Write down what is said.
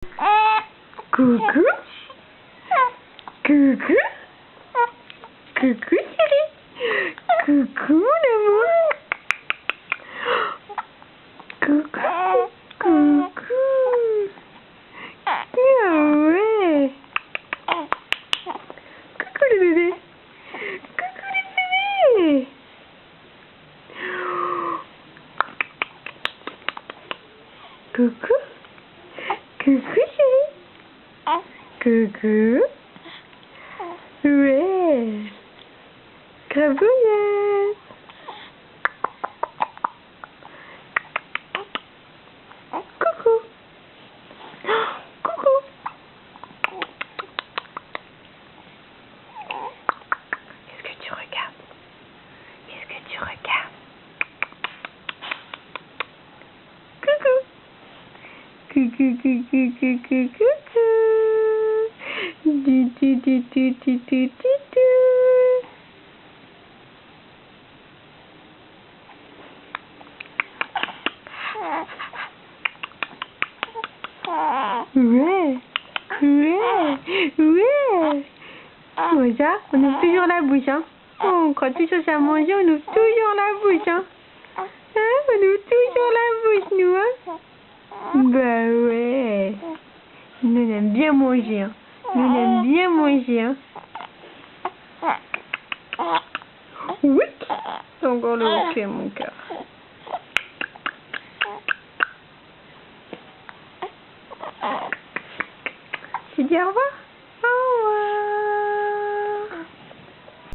Coucou. Coucou. Coucou chérie. Coucou mon amour. Coucou. Coucou. Ah ouais. Coucou le bébé. Coucou le bébé. Coucou. Coucou chérie. Coucou. Ouais. Crabouillette. Coucou. Coucou. Qu'est-ce que tu regardes? Qu'est-ce que tu regardes? Coucou. Coucou, coucou, coucou, coucou. Du. Ouais, ouais. Bon, ça, on ouvre toujours la bouche, hein. Oh, on croit toujours à manger, on ouvre toujours la bouche, hein. Hein, on ouvre toujours la bouche, nous, hein. Bah ouais. Nous, on aime bien manger, hein. Nous, on aime bien manger, hein. Oui. C'est encore le hockey, mon cœur. Tu dis au revoir?